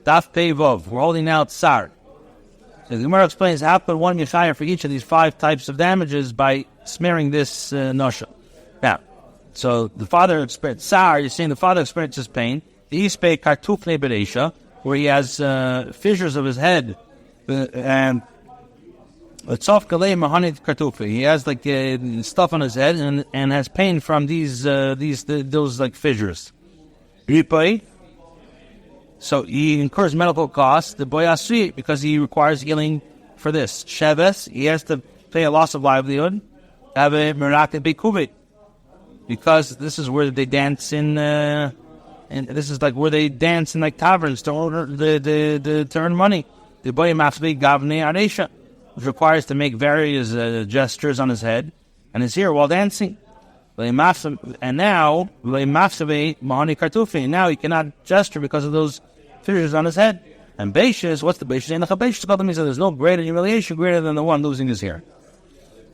Daf Pevov. We're holding out Sar. So the Gemara explains how could one be chayav for each of these 5 types of damages by smearing this nosha. Now, so the father experienced Sar. You're saying the father experiences pain. The Ispe Kartufne Beresha, where he has fissures of his head, and Tzof Galei Mahani Kartufi. He has like stuff on his head and has pain from those like fissures. Ripai. So he incurs medical costs, the boyasui, because he requires healing for this. Sheves, he has to pay a loss of livelihood. Have a merak bekuvit, because this is where they dance in, and this is like where they dance in like taverns to earn money. The boy mafbi gavne aresha, which requires to make various gestures on his head and his ear while dancing. And now mahani kartufi. Now he cannot gesture because of those fissures on his head. And Beishis, what's the Beishis? And the Beishis called him, there's no greater humiliation greater than the one losing his hair.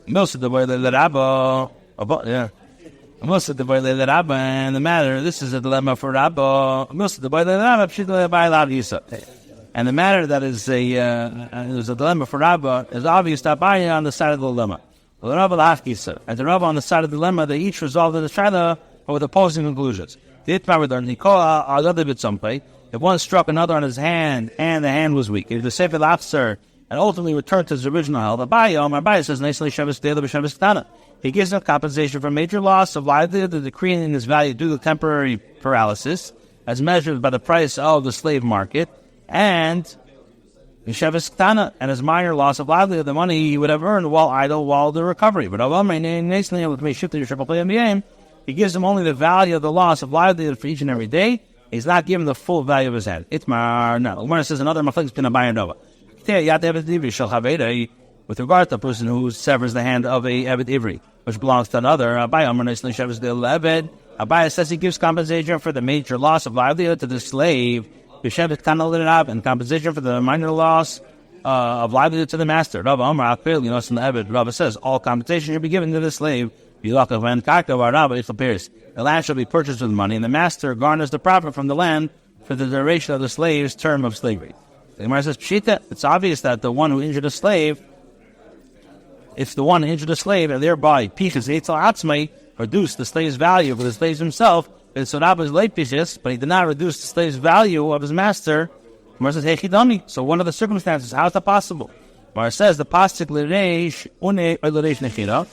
Most of the way the Rabba, most of the way the Rabba, and the matter, this is a dilemma for Rabba. Most of the way the Rabba, and the matter that is there's a dilemma for Rabba is obvious to Abaye on the side of the dilemma. And the Rabba on the side of the dilemma, they each resolved in the Shaila with opposing conclusions. If one struck another on his hand and the hand was weak, if the Sefer Lafser and ultimately returned to his original health, Abaye says, he gives him compensation for major loss of livelihood, the decreasing in his value due to temporary paralysis, as measured by the price of the slave market, and and his minor loss of livelihood, the money he would have earned while idle while the recovery. But he gives him only the value of the loss of livelihood for each and every day. He's not given the full value of his head. Itmar, no. Umar says another maflik between Abaye and Rabba. With regard to the person who severs the hand of a Eved Ivri, which belongs to another, Abaye says he gives compensation for the major loss of livelihood to the slave, and compensation for the minor loss of livelihood to the master. Rabba says all compensation should be given to the slave. The land shall be purchased with money, and the master garners the profit from the land for the duration of the slave's term of slavery. The Gemara says, Pshita, it's obvious that the one who injured a slave, if the one who injured a slave and thereby pichas eitzel atzmai, reduced the slave's value for the slave himself, so Rabba is late pichas, but he did not reduce the slave's value of his master. The Gemara says, Hechidami. So one of the circumstances, how is that possible? The Gemara says, the pasuk l'reish une or l'reish nechira,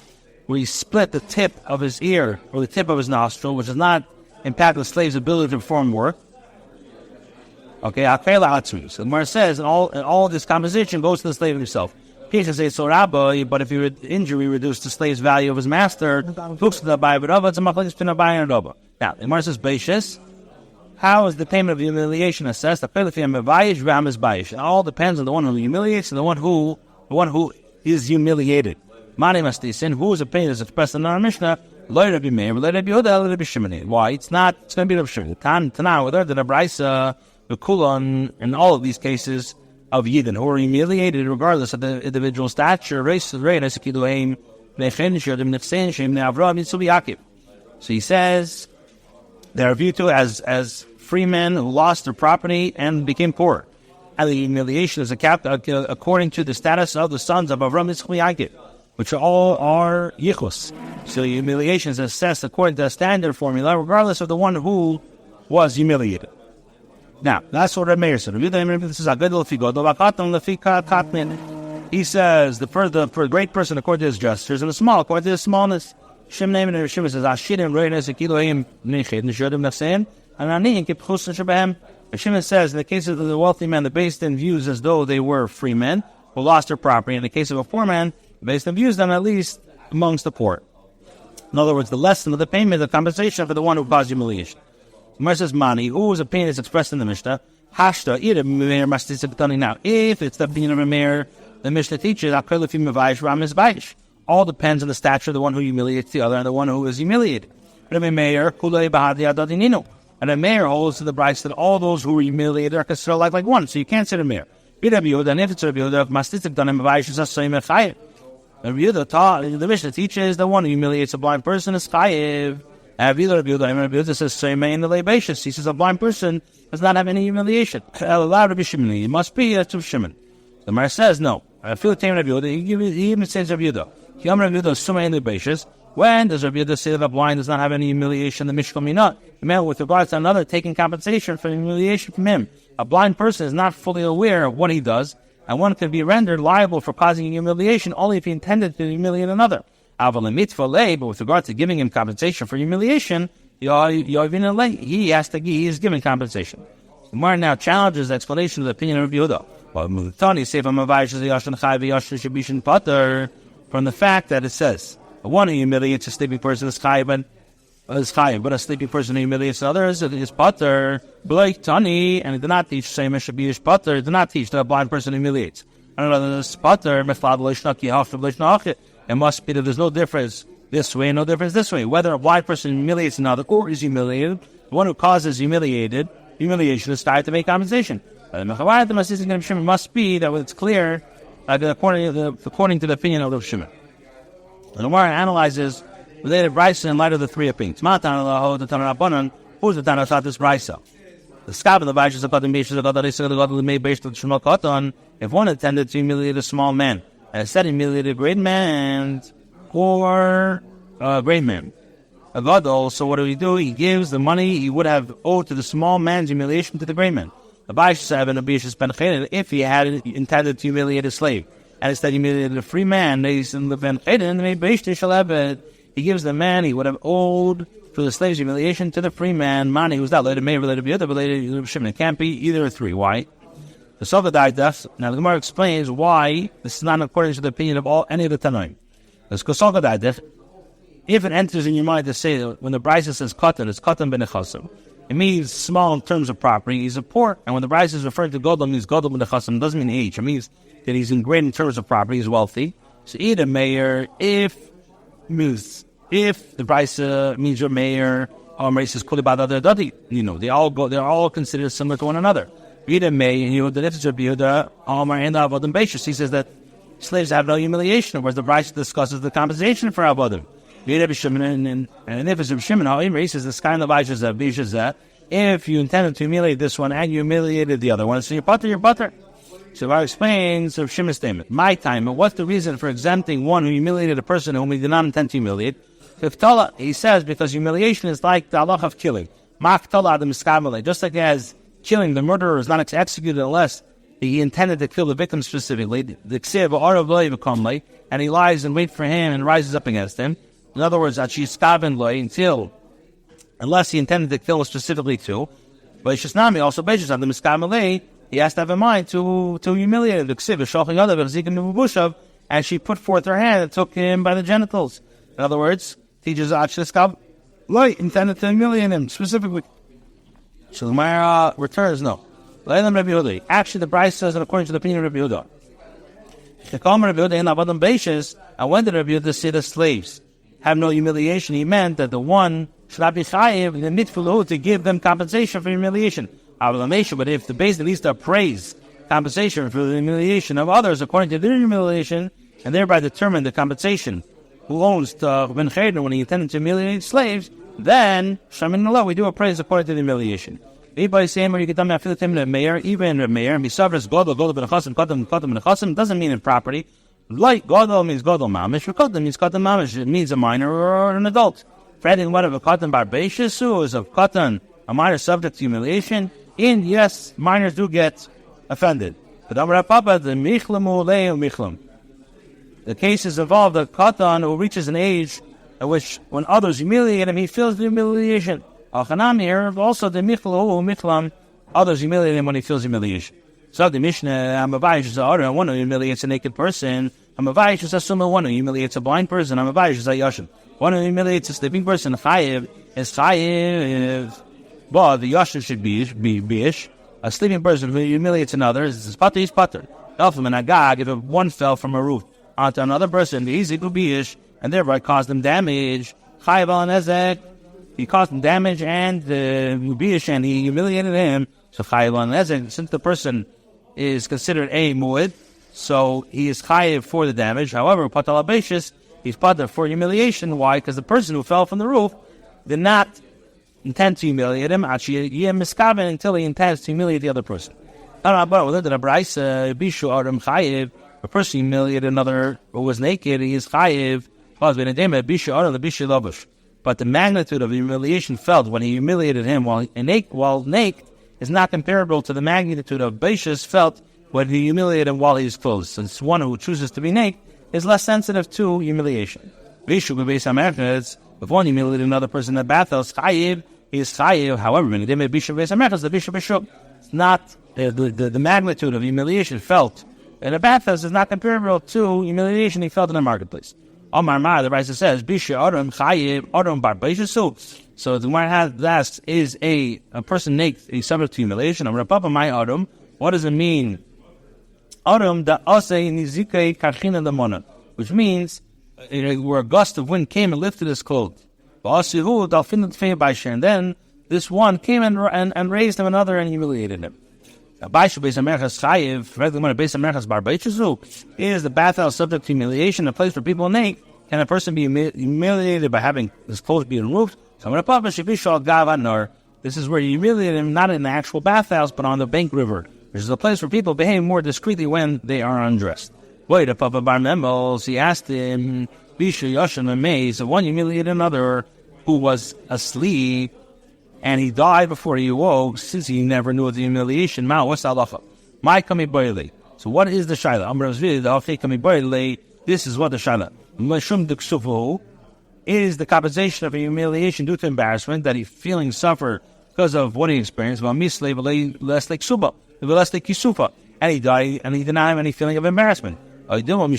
where he split the tip of his ear or the tip of his nostril, which does not impact the slave's ability to perform work. Okay, so the Gemara says, and all this compensation goes to the slave himself. But if the injury reduced the slave's value of his master, now, the Gemara says, Beishis, how is the payment of humiliation assessed? It all depends on the one who humiliates and the one who is humiliated. Whose opinion is expressed in our Mishnah? Why? It's going to be Rabbi Shimon. Tana, whether the Brisa, the Kulon, in all of these cases of Yidden who are humiliated regardless of the individual stature, race, so he says they are viewed to as free men who lost their property and became poor. And the humiliation is according to the status of the sons of Avram, Yitzchak, and Yaakov, which all are yichus. So humiliation is assessed according to a standard formula, regardless of the one who was humiliated. Now, that's what Rabbi Meir said. This is a good he says the great person according to his gestures, and the small according to his smallness. Shimon says, Shimon says, in the case of the wealthy man, the Beis Din views as though they were free men who lost their property. In the case of a poor man, the Beis Din views them at least amongst the poor. In other words, the lesson of the payment, the compensation for the one who caused humiliation. The Gemara says, Mani, whose opinion is expressed in the Mishnah? Hashta, now, if it's the opinion of a mayor, the Mishnah teaches, all depends on the stature of the one who humiliates the other and the one who is humiliated. And a mayor holds to the Bryce that all those who were humiliated are considered like one. So you can't say the mayor. And if it's Rabbi Yehuda, the Mishnah teaches the one who humiliates a blind person is chayiv. Rabbi Yehuda says, "Same in the basis." He says a blind person does not have any humiliation. It must be that's of Shimon. The Gemara says no. I feel the Rabbi Yehuda. He even says Rabbi Yehuda. Rabbi Yehuda summa in the basis. When does Rabbi Yehuda say that a blind does not have any humiliation? The Mishkal Minah. The man with regards to another taking compensation for humiliation from him. A blind person is not fully aware of what he does, and one could be rendered liable for causing humiliation only if he intended to humiliate another. But with regard to giving him compensation for humiliation, he is giving compensation. The Gemara now challenges the explanation of the opinion of Rabbi Yehuda. From the fact that it says, one who humiliates a sleeping person is chayiv, but a sleeping person who humiliates others is pater. Tani, and it did not teach same as should be pater. It did not teach that a blind person humiliates. I don't know that it's pater. It must be that there's no difference this way, no difference this way. Whether a blind person humiliates another or is humiliated, the one who causes humiliation is tied to make compensation. It must be that it's clear according to the opinion of the Shimon. The Gemara analyzes related brisa in light of the three opinions. Who's the Tana of this brisa? The scab of the Vaishas of Katan Beishas of Katan made based on Shmuel Katan. If one intended to humiliate a small man, and instead humiliated a great man or a great man, a gadol, so what do? He gives the money he would have owed to the small man's humiliation to the great man. The Vaishas have an Abishas Ben Chayden if he had intended to humiliate a slave. And instead he humiliated a free man, he gives the man he would have owed for the slave's humiliation to the free man. Money who's not related, may related to the other, related to Shimon. It can't be either of three. Why? The Sova daf. Now the Gemara explains why this is not according to the opinion of any of the Tanoim. If it enters in your mind to say that when the Brisa says katan, it's katan ben nechasim, it means small in terms of property. He's a poor, and when the Brisa is referring to godel, it means godel ben nechasim. It doesn't mean age. It means that he's in great in terms of property. He's wealthy. So either mayor, if the Brisa means your mayor, or says they're all considered similar to one another. Either mayor, the difference of Yehuda, and Avodim Beishus. He says that slaves have no humiliation, whereas the Brisa discusses the compensation for Avodim. And if it's Rabbi Shimon, he says the sky and the Vaishas, if you intended to humiliate this one and you humiliated the other one, so you're butter. So I explains Rabbi Shimon's statement. My time, but what's the reason for exempting one who humiliated a person whom he did not intend to humiliate? He says because humiliation is like the halach of killing. Just like as killing, the murderer is not executed unless he intended to kill the victim specifically. And he lies in wait for him and rises up against him. In other words, unless he intended to kill specifically too. But it's just not me. Also, he has to have in mind to humiliate him. And she put forth her hand and took him by the genitals. In other words, teaches intended to humiliate him specifically. So the Gemara returns no. Actually, the Brisa says, and according to the opinion of Rabbi Yehuda, and when did Rabbi Yehuda say the slaves have no humiliation? He meant that the one should not be chayiv in the mitfilu to give them compensation for humiliation. But if the base at least appraise compensation for the humiliation of others according to their humiliation, and thereby determine the compensation who owns to Ben Chayden when he intended to humiliate slaves, then Shamin Allah we do appraise according to the humiliation. Anybody saying where you get done the mayor, even the mayor, misavras godel ben chasim kodem ben chasim doesn't mean in property. Like godel means godel mamish, or kodem means kodem mamish. It means a minor or an adult. For adding what of a katan barbacious who is of katan, a minor subject to humiliation. And yes, minors do get offended. But Papa the michlamu leu michlam. The cases involve the katan who reaches an age at which when others humiliate him, he feels the humiliation. Al-Chanam here, also the michlam, others humiliate him when he feels humiliation. So the Mishnah, one who humiliates a naked person, one who humiliates a blind person, one who humiliates a sleeping person, chayiv is chayiv. But the yashin should be bish. A sleeping person who humiliates another is pater, he's pater. Elfim and Agag, if one fell from a roof onto another person, the easy to bish, and thereby caused them damage. Chayiv al nezek. He caused him damage and mubish, and he humiliated him. So chayiv al nezek. Since the person is considered a mu'id, so he is chayiv for the damage. However, patal abeshis, he's pater for humiliation. Why? Because the person who fell from the roof did not intend to humiliate him until he intends to humiliate the other person. A person humiliated another who was naked, he is chayiv. But the magnitude of the humiliation felt when he humiliated him while naked is not comparable to the magnitude of Beishas felt when he humiliated him while he is clothed. Since one who chooses to be naked is less sensitive to humiliation. If one humiliated another person in the bathhouse, chayiv, he is chayiv. However, it's not the magnitude of humiliation felt in a bathhouse is not comparable to humiliation he felt in the marketplace. Omar Ma, the Rabbi says, Bisha Adam Chayiv Adam Bar Beishasu. So the one has asked, is a person naked a subject to humiliation? Papa my Adam, what does it mean? Adam da Ase Nizike Karchina Lamona, which means where a gust of wind came and lifted his clothes. And then this one came and raised him another and humiliated him. Is the bathhouse subject to humiliation, a place for people naked? Can a person be humiliated by having his clothes be removed? This is where you humiliate him, not in the actual bathhouse, but on the bank river, which is a place where people behave more discreetly when they are undressed. Wait, Papa Bar Memos, he asked him, Bisha Yoshan Amazed, one humiliated another who was asleep, and he died before he awoke, since he never knew the humiliation. What's the halacha? My kami boile. So what is the shaila? This is what the shaila. Mashum duksufu is the compensation of a humiliation due to embarrassment that he feeling suffered because of what he experienced. And he died, and he didn't have any feeling of embarrassment. Or do we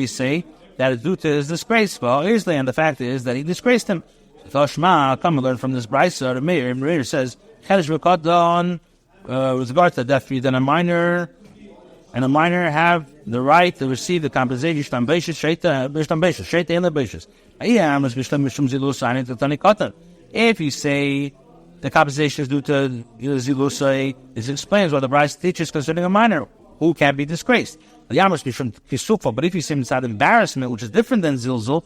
say that it's due to his disgrace? Well, and the fact is that he disgraced him. Tashma, come and learn from this brisa. The Meir says, with regard to deaf, then a minor and a minor have the right to receive the compensation. If you say the compensation is due to zilusai, this explains what the brisa teaches concerning a minor who can be disgraced. But if you say inside embarrassment, which is different than zilzul,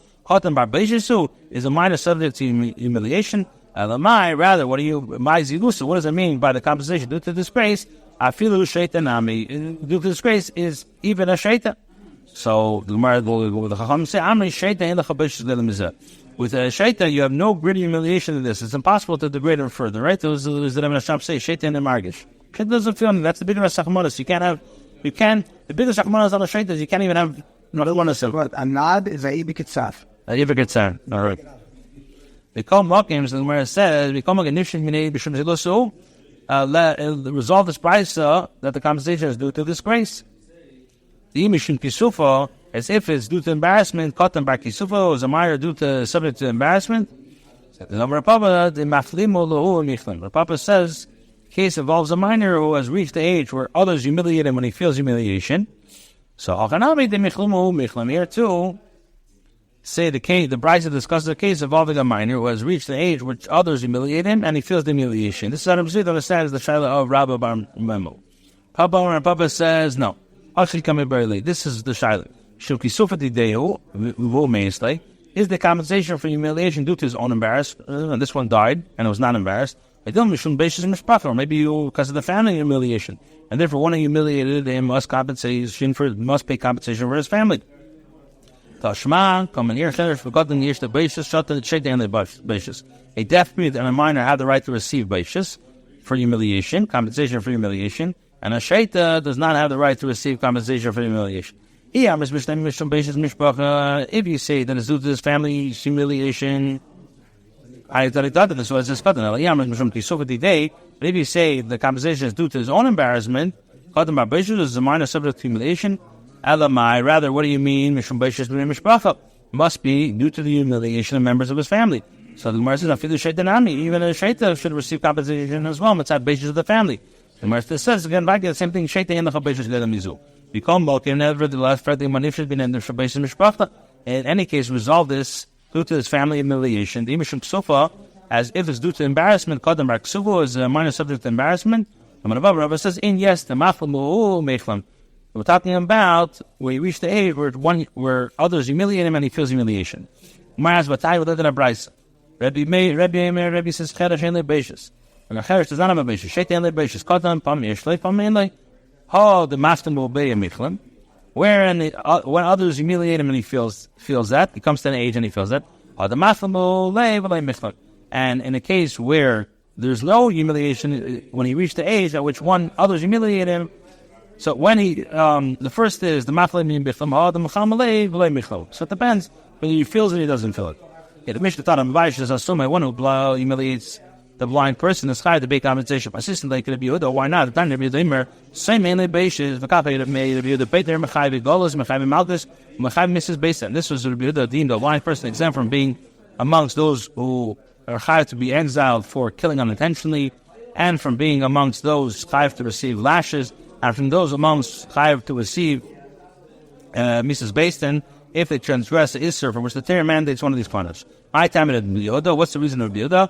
is a minor subject to humiliation. Rather, what does it mean by the compensation due to disgrace? Due to disgrace is even a shaitan. So the Gemara will say, with a shaitan, you have no greater humiliation than this. It's impossible to degrade him further, right? Those that the Sham say, shaitan and margish. Shaitan doesn't feel anything. That's the bigger sachmanas. The biggest sachmanas on the shaitan, you can't even have. No, I don't want to say. But a nod is a ibikitzaf. All right. We call mockims, and where it says, we call mockimishin minei b'shum zilusu, resolve this brisa that the compensation is due to disgrace. The imishin kisufa, as if it's due to embarrassment, katan bar kisufa, is a minor due to subject to embarrassment. The number of Papa, the maflimu lahu michlim. The Papa says, case involves a minor who has reached the age where others humiliate him when he feels humiliation. So, Achanami de michlimu michlim. Here too, say the brisa discusses a case involving a minor who has reached the age which others humiliate him and he feels the humiliation. This is what I'm saying, understands the shaila of Rabbi Bar Memo. Papa says, no. Actually, coming very late. This is the shaila. Shukisufati deu, mainstay, is the compensation for humiliation due to his own embarrassment. This one died and was not embarrassed. Or maybe because of the family humiliation. And therefore, one who humiliated him must pay compensation for his family. Tashma, come in here, forgotten years the basis, shut the shade and the basis. A deaf mute and a minor have the right to receive basis for humiliation, compensation for humiliation, and a shaita does not have the right to receive compensation for humiliation. If you say that it's due to his family's humiliation, but if you say the compensation is due to his own embarrassment, is a minor subject to humiliation. Rather, what do you mean? Must be due to the humiliation of members of his family. So the Gemara says, even a shaita should receive compensation as well. It's at basis of the family. The Gemara says again, back the same thing. Shaita in the chabesh mizu. In any case, resolve this due to his family humiliation. The imishim ksufa, as if it's due to embarrassment, kadam bar ksufa is a minor subject to embarrassment. The Rabbi says, yes, the machlam mechlam. We're talking about where he reached the age where others humiliate him and he feels humiliation. Rabbi says cheresh ain't lebeishis. And a cheresh does not have a beishis. Shet ain't lebeishis. Katan pam yeshlei pam ain't. How the master will obey a michlam. When others humiliate him and he feels that, he comes to an age and he feels that. How the master will lay michlam. And in a case where there's no humiliation, when he reached the age at which others humiliate him, so when he, the first is the mafle michlam, how the mechamale v'lei michlam. So it depends whether he feels it or he doesn't feel it. Yeah, the Mishnah taught him, one who humiliates the blind person is chayav to pay compensation. Assistant like Rabbi Yehuda, why not? The time Rabbi Yehuda, same mainly basis. The kapay Rabbi Yehuda paid there mechayiv golos, mechayiv malchus, mechayiv misses based on. This was Rabbi Yehuda deemed a blind person exempt from being amongst those who are chayav to be exiled for killing unintentionally, and from being amongst those chayav to receive lashes, and from those amongst chayav to receive misses based on if they transgress the Isser from which the Torah mandates one of these conducts. My time at Rabbi Yehuda. What's the reason of Rabbi Yehuda?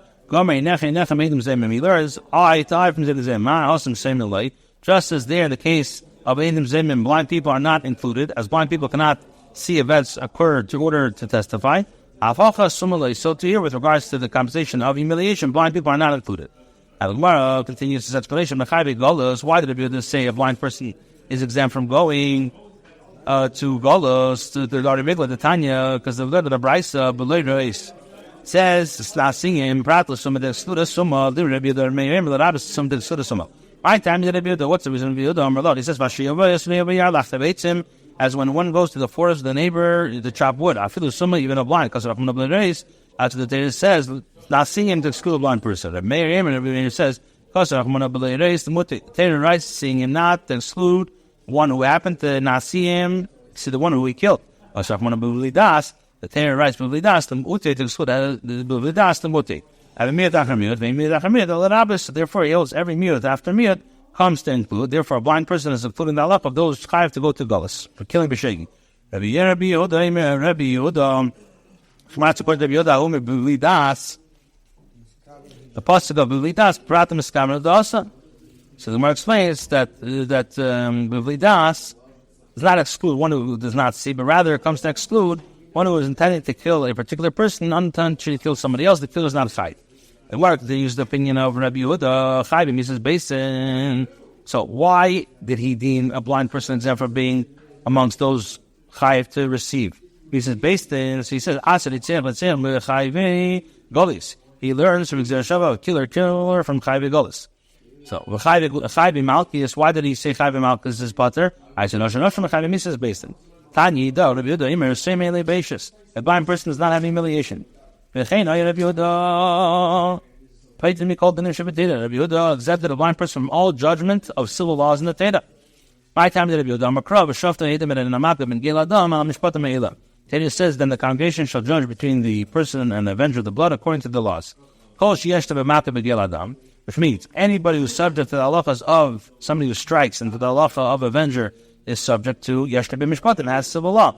Just as there in the case of Eidim Zemim, blind people are not included, as blind people cannot see events occur in order to testify. So to here, with regards to the compensation of humiliation, blind people are not included. And the Gemara continues this explanation. Why did Rabbi Yehuda say a blind person is exempt from going to Golos, to the Lord of Migla, the Tanya, because the Lord of the Braisa, below race, says, "La singing pratless some of the studa summa, the Rabbi the Meir, the Rabbi some the studa summa." My time the Rabbi, what's the reason of the Lord? He says, as when one goes to the forest of the neighbor to chop wood, I feel summa even a blind, because of the race, as the Torah says, "La singing to exclude a blind person." The Meir says, because of the race, the Torah writes, seeing him not to exclude one who happened to not see him, see the one who he killed. The Torah writes, "B'vlidas the muti to exclude b'vlidas the muti." Have a miyut after miyut, ve'miyut after miyut. The rabbis, therefore, he holds every miyut after miyut comes to include. Therefore, a blind person is including the halach of those chayav to go to Gullus for killing b'shegin. Rabbi Yehuda, Shema supports Rabbi Yehuda, whom b'vlidas. The pasuk of b'vlidas pratim eskamer dasa. So the Gemara explains that b'vlidas does not exclude one who does not see, but rather it comes to exclude one who is intending to kill a particular person, unintentionally kill somebody else. The killer is not a fight. And work, they use the opinion of Rabbi Yehuda, Chayvim, he says, Basin. So why did he deem a blind person exempt from being amongst those Chayv to receive? He says, Basin, so he says, Asad, Chayvi, Golis. He learns from Xer Shava, a killer from Chayvi Golis. So, Chayvi Malchus, why did he say Chayvi Malchus is butter? I said, no, Chayvi Misses Basin. Tanya, Rabbi Yehuda, same mainly basis. A blind person does not have humiliation. Rabbi Yehuda exempted a blind person from all judgment of civil laws in the Torah. My time did Rabbi Yehuda, Torah says, then the congregation shall judge between the person and the avenger of the blood according to the laws. Which means anybody who's subject to the halachas of somebody who strikes and to the halacha of avenger is subject to Yeshna b'mishpatim, has civil law.